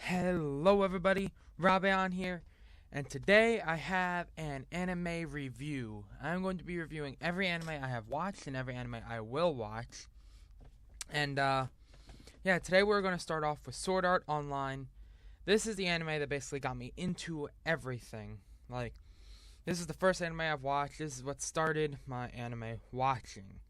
Hello everybody, Rabion here, and today I have an anime review. I'm going to be reviewing every anime I have watched and every anime I will watch. And yeah, today we're going to start off with Sword Art Online. This is the anime that basically got me into everything. Like, this is the first anime I've watched. This is what started my anime watching.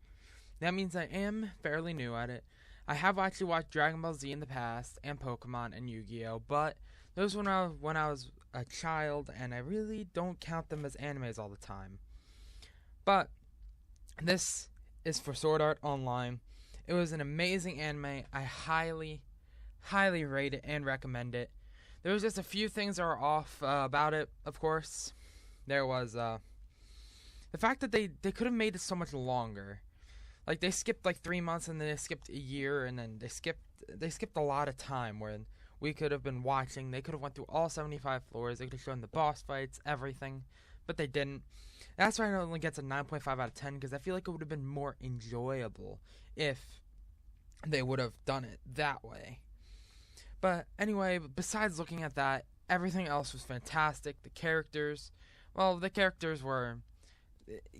That means I am fairly new at it. I have actually watched Dragon Ball Z in the past, and Pokemon, and Yu-Gi-Oh! But those were when I was a child, and I really don't count them as animes all the time. But this is for Sword Art Online. It was an amazing anime. I highly, highly rate it and recommend it. There was just a few things that were off about it, of course. There was the fact that they could have made it so much longer. Like, they skipped like 3 months, and then they skipped a year, and then they skipped a lot of time where we could have been watching. They could have went through all 75 floors. They could have shown the boss fights, everything, but they didn't. That's why it only gets a 9.5 out of 10, because I feel like it would have been more enjoyable if they would have done it that way. But anyway, besides looking at that, everything else was fantastic. The characters were...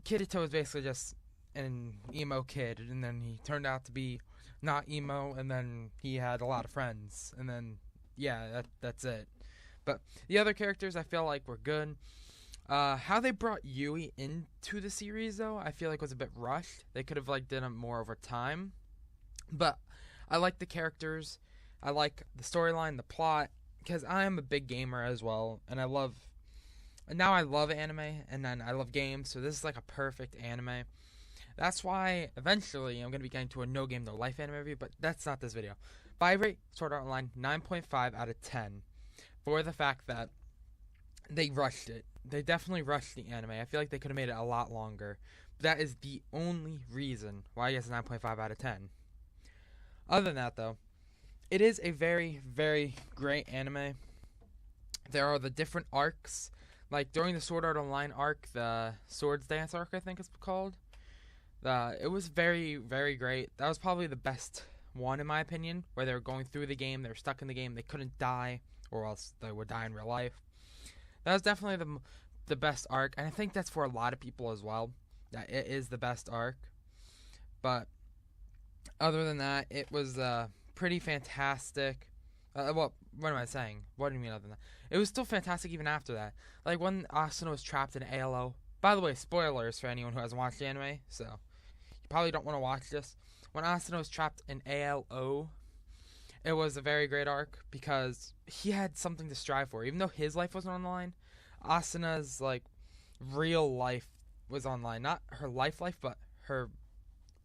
Kirito was basically just an emo kid, and then he turned out to be not emo, and then he had a lot of friends, and then yeah, that's it. But the other characters I feel like were good. How they brought Yui into the series, though, I feel like was a bit rushed. They could have done it more over time. But I like the characters. I like the storyline, the plot, because I am a big gamer as well, and I love anime, and then I love games, so this is like a perfect anime. That's why eventually I'm going to be getting to a No Game No Life anime review, but that's not this video. But I rate Sword Art Online 9.5 out of 10 for the fact that they rushed it. They definitely rushed the anime. I feel like they could have made it a lot longer. But that is the only reason why I guess 9.5 out of 10. Other than that, though, it is a very, very great anime. There are the different arcs. Like, during the Sword Art Online arc, the Swords Dance arc, I think it's called. It was very, very great. That was probably the best one, in my opinion, where they were going through the game, they were stuck in the game, they couldn't die, or else they would die in real life. That was definitely the best arc, and I think that's for a lot of people as well, that it is the best arc. But other than that, it was pretty fantastic. What am I saying? What do you mean other than that? It was still fantastic even after that. Like, when Asuna was trapped in Ello. By the way, spoilers for anyone who hasn't watched the anime, so you probably don't want to watch this. When Asuna was trapped in ALO, it was a very great arc because he had something to strive for. Even though his life wasn't on the line, Asuna's real life was on the line. Not her life, but her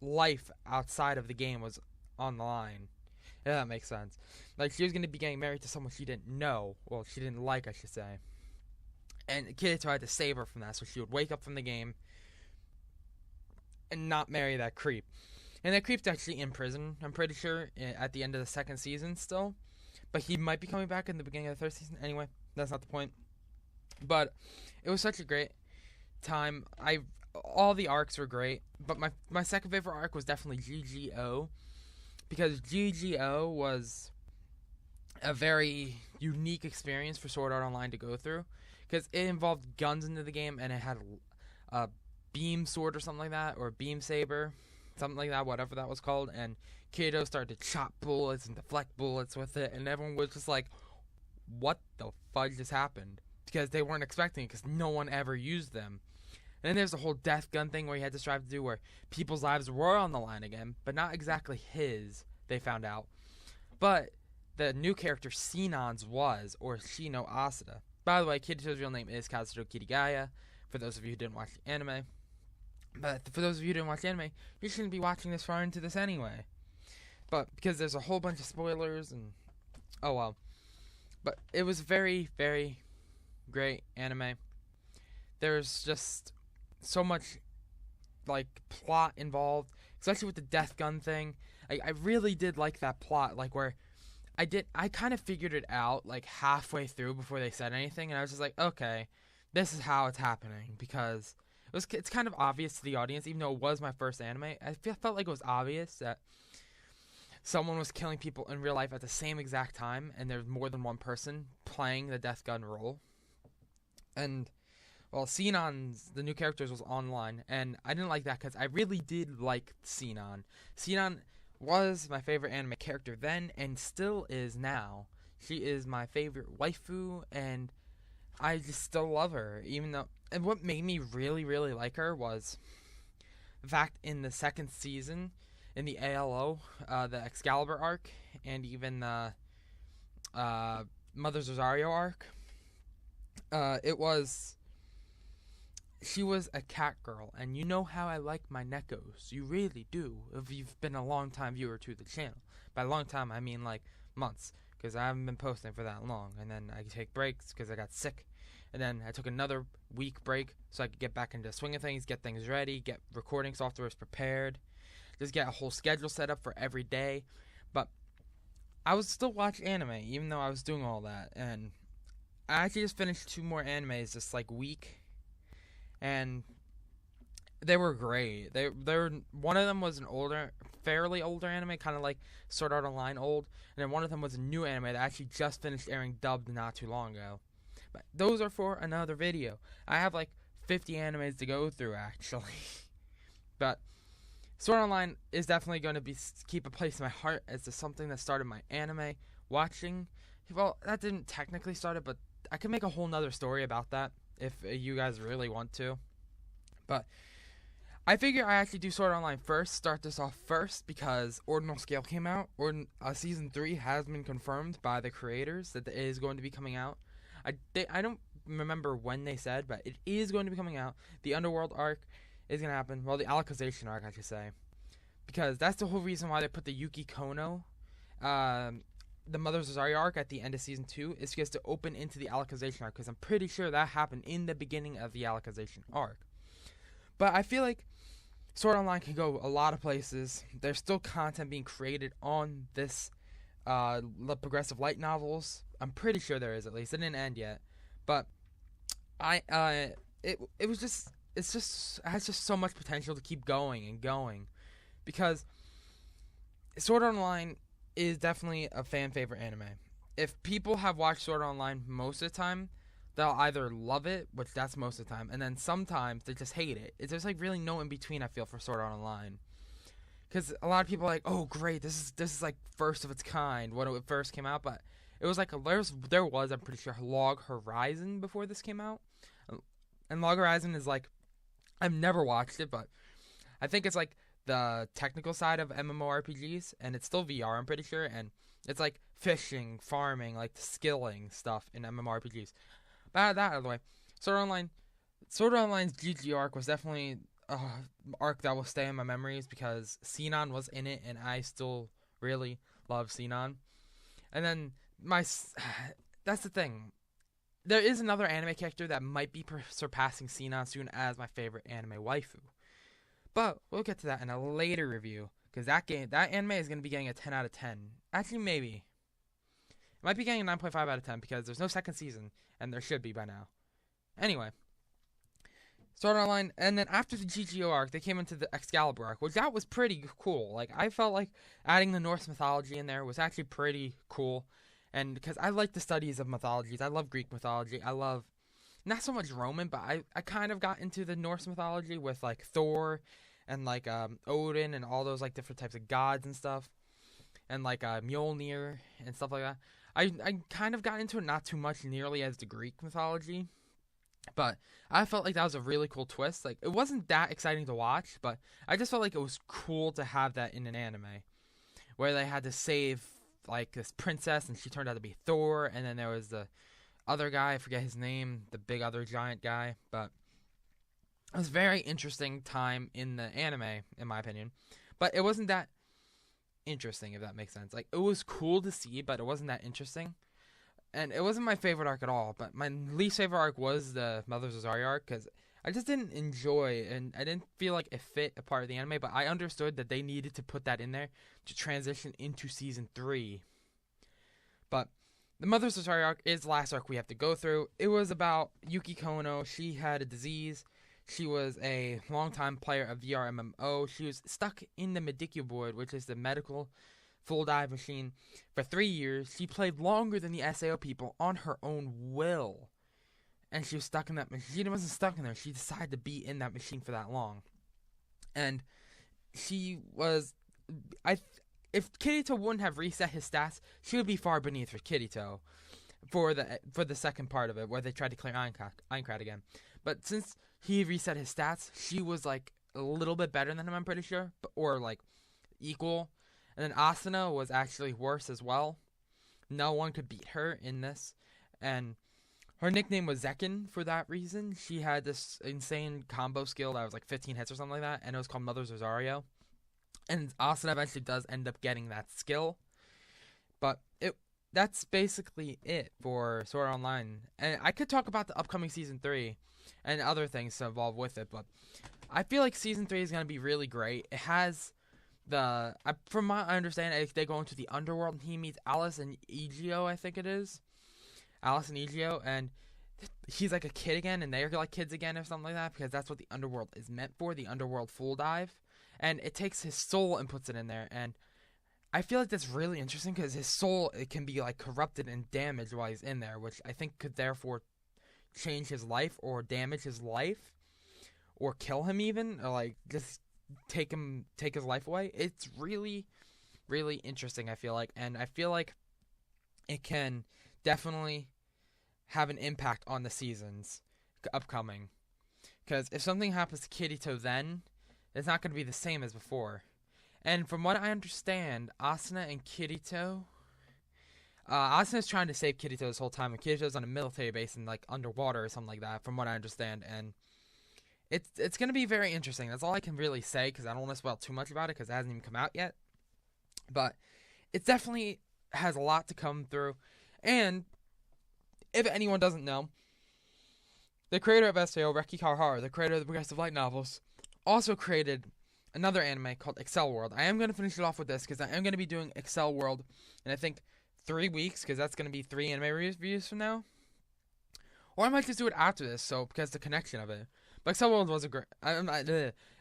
life outside of the game was on the line. Yeah, that makes sense. Like, she was going to be getting married to someone she didn't know. Well, she didn't like, I should say. And Kirito had to save her from that, so she would wake up from the game and not marry that creep. And that creep's actually in prison, I'm pretty sure, at the end of the second season still. But he might be coming back in the beginning of the third season. Anyway, that's not the point. But it was such a great time. All the arcs were great, but my second favorite arc was definitely GGO. Because GGO was a very unique experience for Sword Art Online to go through. Because it involved guns into the game, and it had a beam sword or something like that, or a beam saber, something like that, whatever that was called. And Kirito started to chop bullets and deflect bullets with it, and everyone was just like, what the fudge just happened? Because they weren't expecting it, because no one ever used them. And then there's the whole death gun thing where he had to strive to do where people's lives were on the line again, but not exactly his, they found out. But the new character Sinon's was, or Shino Asada. By the way, Kirito's real name is Kazuto Kirigaya, for those of you who didn't watch the anime. But for those of you who didn't watch the anime, you shouldn't be watching this far into this anyway. But because there's a whole bunch of spoilers, and oh well. But it was very, very great anime. There's just so much plot involved, especially with the death gun thing. I really did like that plot, where I kind of figured it out halfway through before they said anything, and I was just like, okay, this is how it's happening, because it's kind of obvious to the audience, even though it was my first anime. I felt like it was obvious that someone was killing people in real life at the same exact time, and there's more than one person playing the death gun role. And well, Sinan's the new characters was online, and I didn't like that because I really did like Sinan. Sinan was my favorite anime character then, and still is now. She is my favorite waifu, and I just still love her, even though. And what made me really, really like her was the fact in the second season, in the Ello, the Excalibur arc, and even the Mother's Rosario arc, she was a cat girl, and you know how I like my Nekos. You really do, if you've been a long time viewer to the channel. By a long time, I mean like months, because I haven't been posting for that long, and then I take breaks because I got sick, and then I took another week break so I could get back into the swing of things, get things ready, get recording softwares prepared, just get a whole schedule set up for every day. But I was still watching anime, even though I was doing all that, and I actually just finished 2 more animes this like week, and they were great. They were one of them was an fairly older anime, kind of like Sword Art Online old, and then one of them was a new anime that actually just finished airing dubbed not too long ago. But those are for another video. I have like 50 animes to go through actually, but Sword Art Online is definitely going to keep a place in my heart as something that started my anime watching. Well, that didn't technically start it, but I could make a whole nother story about that if you guys really want to. But I figure I actually do Sword Art Online first, start this off first, because Ordinal Scale came out. Season 3 has been confirmed by the creators that it is going to be coming out. I don't remember when they said, but it is going to be coming out. The Underworld arc is going to happen. Well, the Alicization arc, I should say. Because that's the whole reason why they put the Yuki Kono, the Mother's Rosario arc at the end of Season 2, is because to open into the Alicization arc, because I'm pretty sure that happened in the beginning of the Alicization arc. But I feel like Sword Art Online can go a lot of places. There's still content being created on this progressive light novels. I'm pretty sure there is, at least. It didn't end yet. But it has just so much potential to keep going and going. Because Sword Art Online is definitely a fan favorite anime. If people have watched Sword Art Online most of the time, they'll either love it, which that's most of the time, and then sometimes they just hate it. There's like really no in between, I feel, for Sword Art Online. Because a lot of people are like, oh great, this is like first of its kind when it first came out, but it was like there was I'm pretty sure Log Horizon before this came out. And Log Horizon is like, I've never watched it, but I think it's like the technical side of MMORPGs, and it's still VR, I'm pretty sure, and it's like fishing, farming, like skilling stuff in MMORPGs. But that out of the way, Sword Art Online's GG arc was definitely arc that will stay in my memories because Sinan was in it, and I still really love Sinan. And then that's the thing. There is another anime character that might be surpassing Sinan soon as my favorite anime waifu. But we'll get to that in a later review, because that anime is going to be getting a 10 out of 10. Actually, maybe. It might be getting a 9.5 out of 10, because there's no second season, and there should be by now. Anyway. Sword Art Online, and then after the GGO arc, they came into the Excalibur arc, which that was pretty cool. Like, I felt like adding the Norse mythology in there was actually pretty cool. And because I like the studies of mythologies. I love Greek mythology. I love not so much Roman, but I kind of got into the Norse mythology with like Thor and like Odin and all those like different types of gods and stuff, and like Mjolnir and stuff like that. I kind of got into it, not too much nearly as the Greek mythology, but I felt like that was a really cool twist. Like, it wasn't that exciting to watch, but I just felt like it was cool to have that in an anime where they had to save like this princess and she turned out to be Thor, and then there was the other guy, I forget his name, the big other giant guy, but it was a very interesting time in the anime, in my opinion. But it wasn't that interesting, if that makes sense. Like, it was cool to see, but it wasn't that interesting. And it wasn't my favorite arc at all, but my least favorite arc was the Mother's Rosario arc, because I just didn't enjoy, and I didn't feel like it fit a part of the anime, but I understood that they needed to put that in there to transition into Season 3. But the Mother's Rosario arc is the last arc we have to go through. It was about Yuki Kono. She had a disease. She was a longtime player of VR MMO. She was stuck in the Medicule board, which is the medical full dive machine for 3 years. She played longer than the SAO people on her own will. And she was stuck in that machine. She wasn't stuck in there. She decided to be in that machine for that long. And she was... If Kirito wouldn't have reset his stats, she would be far beneath for Kirito for the second part of it, where they tried to clear Aincrad again. But since he reset his stats, she was like a little bit better than him, I'm pretty sure, or like equal. And then Asuna was actually worse as well. No one could beat her in this, and her nickname was Zekin for that reason. She had this insane combo skill that was like 15 hits or something like that, and it was called Mother's Rosario. And Asuna eventually does end up getting that skill. But that's basically it for Sword Art Online. And I could talk about the upcoming Season 3 and other things to involve with it, but I feel like Season 3 is going to be really great. It has from my understanding, they go into the underworld, and he meets Alice and Egio, I think it is. Alice and Egio, and he's like a kid again, and they're like kids again or something like that, because that's what the underworld is meant for, the underworld full dive. And it takes his soul and puts it in there, and I feel like that's really interesting, because his soul, it can be like corrupted and damaged while he's in there, which I think could therefore change his life, or damage his life, or kill him even, or like just take his life away. It's really, really interesting, I feel like, and I feel like it can definitely have an impact on the seasons upcoming, because if something happens to Kirito then, it's not going to be the same as before. And from what I understand, Asuna and Kirito... Asuna's trying to save Kirito this whole time, and Kirito's on a military base and like underwater or something like that, from what I understand. And it's going to be very interesting. That's all I can really say, because I don't want to spoil too much about it, because it hasn't even come out yet. But it definitely has a lot to come through. And if anyone doesn't know, the creator of SAO, Reki Kawahara, the creator of the Progressive Light novels, also created another anime called Excel World. I am going to finish it off with this, because I am going to be doing Excel World in, I think, 3 weeks, because that's going to be 3 anime reviews from now. Or I might just do it after this, so because the connection of it. But Excel World was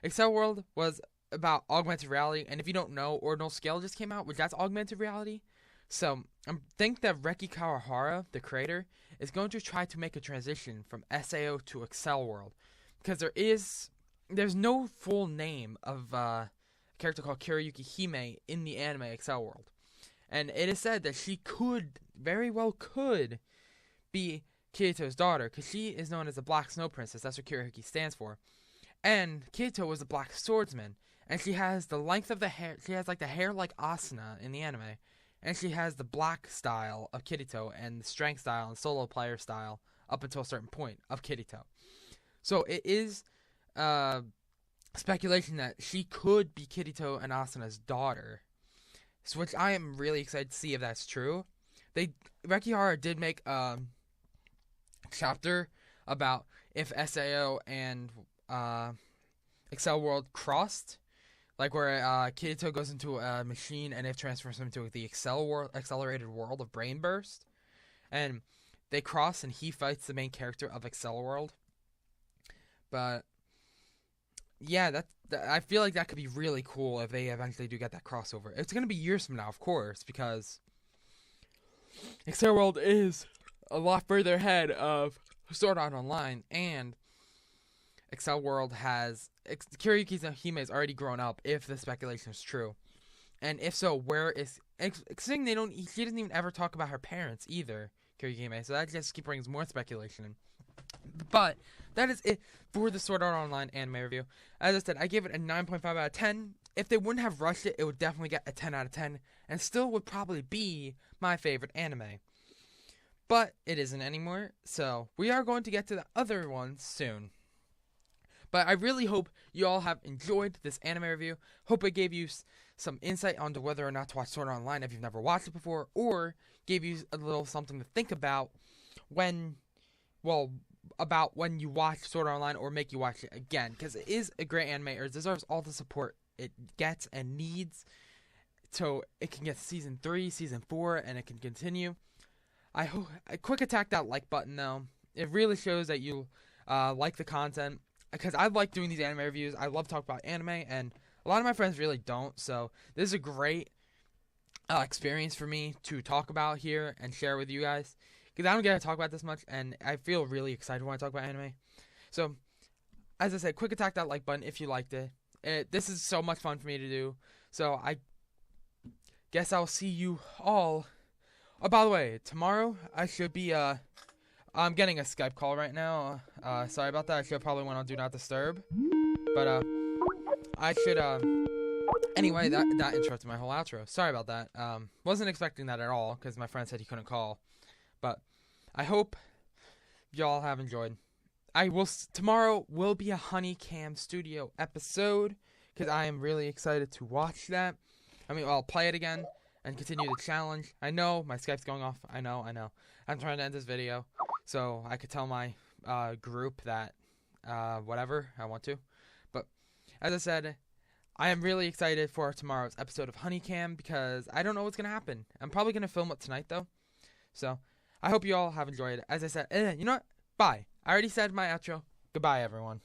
Excel World was about augmented reality, and if you don't know, Ordinal Scale just came out, which that's augmented reality. So I think that Reki Kawahara, the creator, is going to try to make a transition from SAO to Excel World, because there's no full name of a character called Kiriyuki Hime in the anime Excel World. And it is said that she very well could be Kirito's daughter, because she is known as the Black Snow Princess. That's what Kiriyuki stands for. And Kirito was the Black Swordsman, and she has the length of the hair. She has like the hair like Asuna in the anime, and she has the black style of Kirito and the strength style and solo player style up until a certain point of Kirito. So it is speculation that she could be Kirito and Asuna's daughter, so which I am really excited to see if that's true. Reki Kawahara did make a chapter about if SAO and Excel World crossed, like where Kirito goes into a machine and it transfers him to the accelerated world of Brain Burst, and they cross and he fights the main character of Excel World. But yeah, I feel like that could be really cool if they eventually do get that crossover. It's going to be years from now, of course, because Excel World is a lot further ahead of Sword Art Online, and Excel World has... Kiriyuki Hime has already grown up, if the speculation is true. And if so, where is... She doesn't even ever talk about her parents, either, Kiriyuki Hime, so that just brings more speculation in. But that is it for the Sword Art Online anime review. As I said, I gave it a 9.5 out of 10. If they wouldn't have rushed it, it would definitely get a 10 out of 10, and still would probably be my favorite anime. But it isn't anymore, so we are going to get to the other ones soon. But I really hope you all have enjoyed this anime review. Hope it gave you some insight onto whether or not to watch Sword Art Online if you've never watched it before, or gave you a little something to think about when you watch Sword Art Online, or make you watch it again, because it is a great anime. It deserves all the support it gets and needs, so it can get season 3, season 4, and it can continue. I quick attack that like button though. It really shows that you like the content, because I like doing these anime reviews. I love talking about anime, and a lot of my friends really don't. So this is a great experience for me to talk about here and share with you guys, because I don't get to talk about this much, and I feel really excited when I talk about anime. So, as I said, quick attack that like button if you liked it. This is so much fun for me to do. So I guess I'll see you all. Oh, by the way, tomorrow I should be I'm getting a Skype call right now. Sorry about that. I should probably went on Do Not Disturb, but I should anyway, that interrupted my whole outro. Sorry about that. Wasn't expecting that at all because my friend said he couldn't call. But I hope y'all have enjoyed. Tomorrow will be a Honeycam Studio episode because I am really excited to watch that. I mean, I'll play it again and continue the challenge. I know my Skype's going off. I know. I'm trying to end this video so I could tell my group that whatever I want to. But as I said, I am really excited for tomorrow's episode of Honeycam because I don't know what's going to happen. I'm probably going to film it tonight, though. So I hope you all have enjoyed it. As I said, you know what? Bye. I already said my outro. Goodbye, everyone.